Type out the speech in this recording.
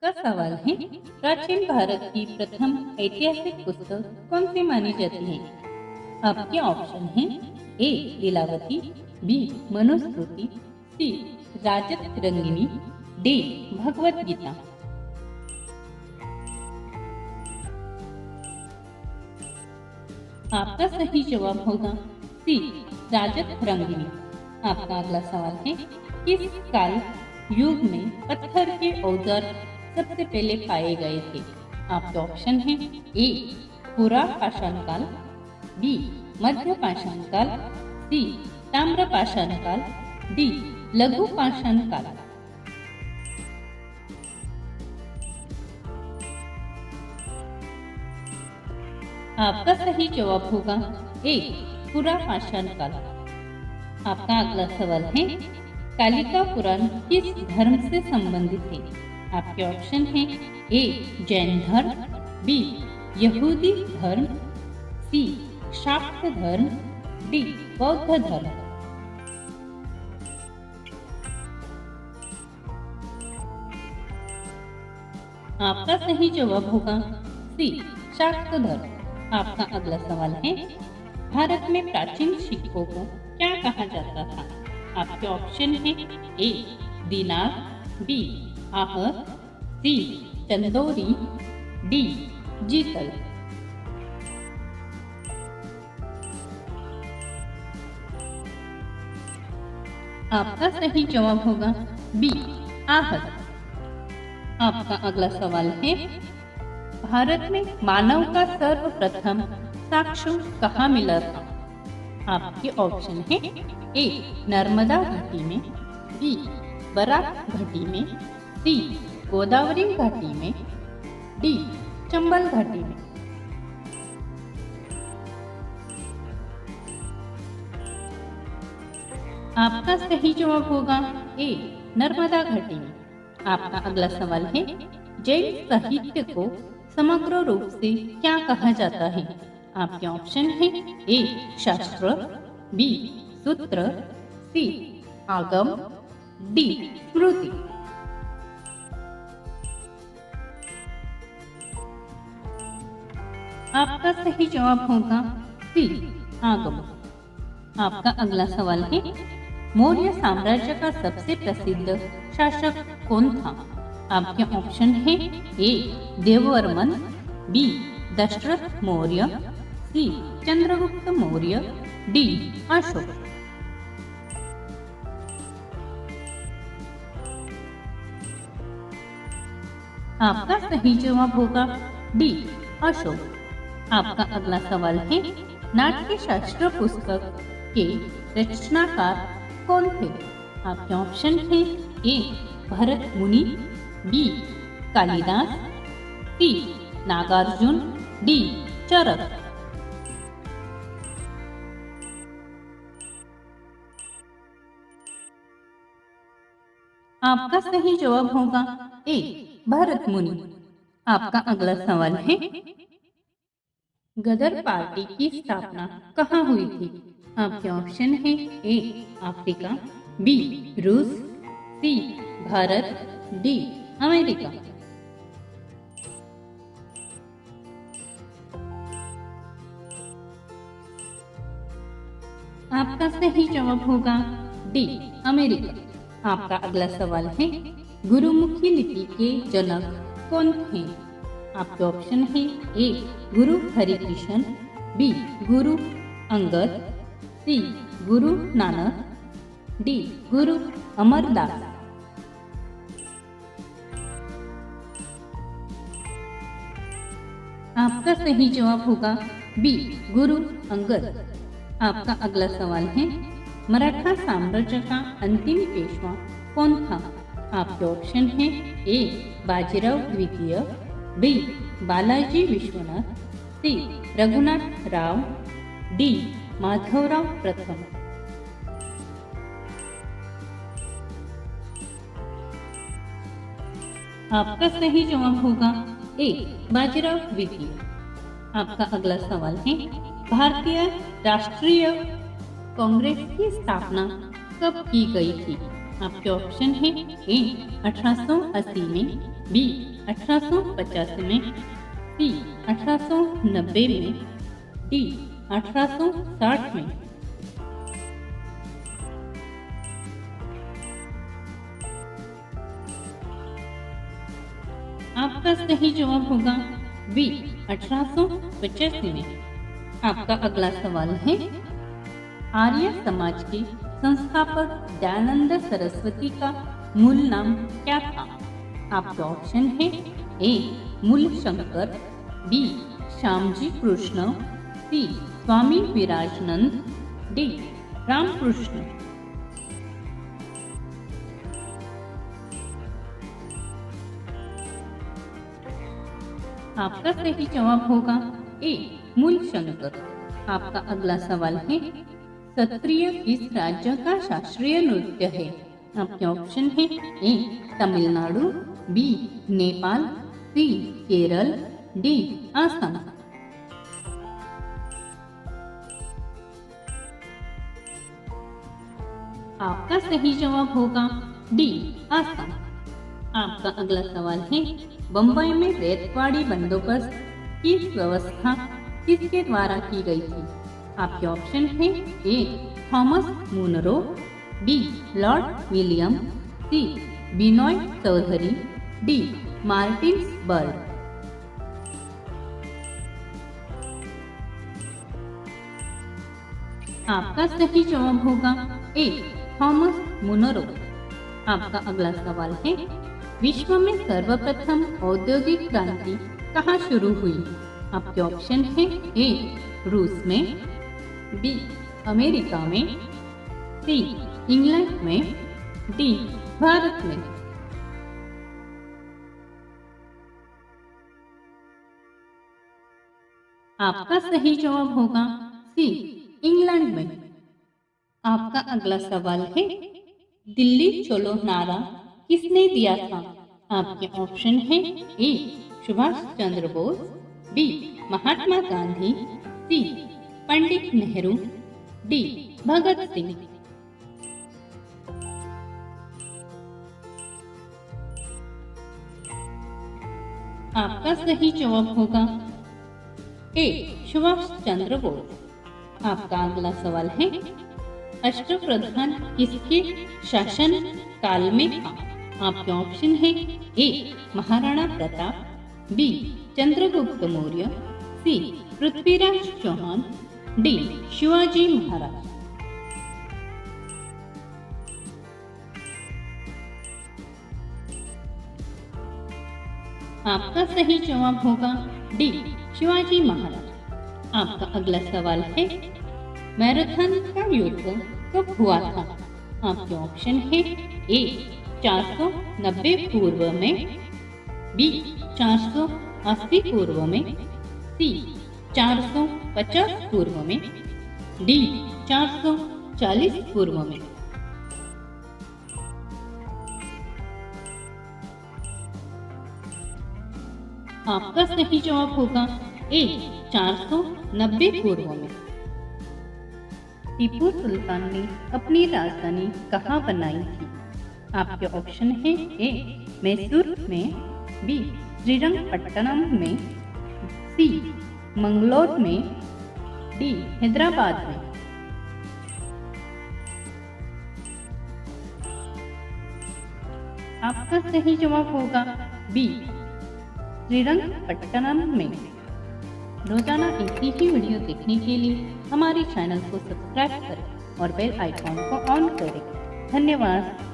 का सवाल है, प्राचीन भारत की प्रथम ऐतिहासिक पुस्तक कौन सी मानी जाती है? आपके ऑप्शन हैं ए लीलावती, बी मनुस्मृति, सी राजतरंगिणी, डी भगवत गीता। आपका सही जवाब होगा सी राजतरंगिणी। आपका अगला सवाल है, किस काल युग में पत्थर के औजार सबसे पहले पाए गए थे? आपके ऑप्शन हैं ए पुरा पाषाण काल, बी मध्य पाषाण काल, सी ताम्र पाषाण काल, डी लघु पाषाण काल। आपका सही जवाब होगा ए पुरा पाषाण काल। आपका अगला सवाल है, कालिका पुराण किस धर्म से संबंधित है? आपके ऑप्शन हैं ए जैन धर्म, बी यहूदी धर्म, सी शाक्त धर्म, डी बौद्ध धर्म। आपका सही जवाब होगा सी शाक्त धर्म। आपका अगला सवाल है, भारत में प्राचीन सिक्कों को क्या कहा जाता था? आपके ऑप्शन है ए दीनार, बी आहत, सी चंदोरी, डी जीतल। आपका सही जवाब होगा बी आहत। आपका अगला सवाल है, भारत में मानव का सर्वप्रथम साक्ष्य कहाँ मिला था? आपके ऑप्शन है ए नर्मदा घाटी में, बी बराक घाटी में, सी गोदावरी घाटी में, डी चंबल घाटी में। आपका सही जवाब होगा ए नर्मदा घाटी में। आपका अगला सवाल है, जैन साहित्य को समग्र रूप से क्या कहा जाता है? आपके ऑप्शन है ए शास्त्र, बी सूत्र, सी आगम, डी स्मृति। आपका सही जवाब होगा सी आगम। आपका अगला सवाल है, मौर्य साम्राज्य का सबसे प्रसिद्ध शासक कौन था? आपके ऑप्शन है ए देववर्मन, बी दशरथ मौर्य, सी चंद्रगुप्त मौर्य, डी अशोक। आपका सही जवाब होगा डी अशोक। आपका अगला सवाल है, नाट्य शास्त्र पुस्तक के रचनाकार कौन थे? आपके ऑप्शन है ए भरत मुनि, बी कालिदास, सी नागार्जुन, डी चरक। आपका सही जवाब होगा ए भरत मुनि। आपका अगला सवाल है, गदर पार्टी की स्थापना कहाँ हुई थी? आपके ऑप्शन है ए अफ्रीका, बी रूस, सी भारत, डी अमेरिका। आपका सही जवाब होगा डी अमेरिका। आपका अगला सवाल है, गुरुमुखी लिपि के जनक कौन थे? आपके ऑप्शन है ए गुरु हरिकृष्ण, बी गुरु अंगद, सी गुरु नानक, डी गुरु अमरदास। आपका सही जवाब होगा बी गुरु अंगद। आपका अगला सवाल है, मराठा साम्राज्य का अंतिम पेशवा कौन था? आपके ऑप्शन है ए बाजीराव द्वितीय, बी बालाजी विश्वनाथ, सी रघुनाथ राव, डी माधवराव प्रथम। आपका सही जवाब होगा ए बाजीराव द्वितीय। आपका अगला सवाल है, भारतीय राष्ट्रीय कांग्रेस की स्थापना कब की गई थी? आपके ऑप्शन है ए 1880 में, बी 1885 में, सी 1890 में, डी 1860 में। आपका सही जवाब होगा बी 1885 में। आपका अगला सवाल है, आर्य समाज के संस्थापक दयानंद सरस्वती का मूल नाम क्या था? आपके ऑप्शन है ए मूल शंकर, बी श्यामजी कृष्ण, सी स्वामी विराजनंद, डी रामकृष्ण। आपका सही जवाब होगा ए मूल शंकर। आपका अगला सवाल है, सत्रिय किस राज्य का शास्त्रीय नृत्य है? आपके ऑप्शन है ए तमिलनाडु, बी नेपाल, सी केरल, डी आसाम। आपका सही जवाब होगा डी आसाम। आपका अगला सवाल है, बम्बई में रेतवाड़ी बंदोबस्त की व्यवस्था किसके द्वारा की गई थी? आपके ऑप्शन है A Thomas Munro, B Lord William, C Binoy Chaudhary, D Martin Bird. आपका सही जवाब होगा ए थॉमस मुनरो। आपका अगला सवाल है, विश्व में सर्वप्रथम औद्योगिक क्रांति कहाँ शुरू हुई? आपके ऑप्शन है ए रूस में, बी अमेरिका में, सी इंग्लैंड में, डी भारत में। आपका सही जवाब होगा सी इंग्लैंड में। आपका अगला सवाल है, दिल्ली चलो नारा किसने दिया था? आपके ऑप्शन है ए सुभाष चंद्र बोस, बी महात्मा गांधी, सी पंडित नेहरू, डी भगत सिंह। आपका सही जवाब होगा ए सुभाष चंद्र बोस। आपका अगला सवाल है, अष्टप्रधान किसके शासन काल में था? आपके ऑप्शन है ए महाराणा प्रताप, बी चंद्रगुप्त मौर्य, सी पृथ्वीराज चौहान, डी शिवाजी महाराज। आपका सही जवाब होगा डी शिवाजी महाराज। आपका अगला सवाल है, मैराथन का युद्ध कब हुआ था? आपके ऑप्शन है ए 490 पूर्व में, बी 480 पूर्व में, सी 450 पूर्व में, डी 440 पूर्व में। आपका सही जवाब होगा ए 490 पूर्व में। टीपू सुल्तान ने अपनी राजधानी कहाँ बनाई थी? आपके ऑप्शन है ए मैसूर में, बी श्रीरंगपट्टनम में, सी मंगलोर में, डी हैदराबाद में। आपका सही जवाब होगा बी श्रीरंगपट्टनम में। रोजाना ऐसी ही वीडियो देखने के लिए हमारे चैनल को सब्सक्राइब करें और बेल आइकॉन को ऑन करें। धन्यवाद।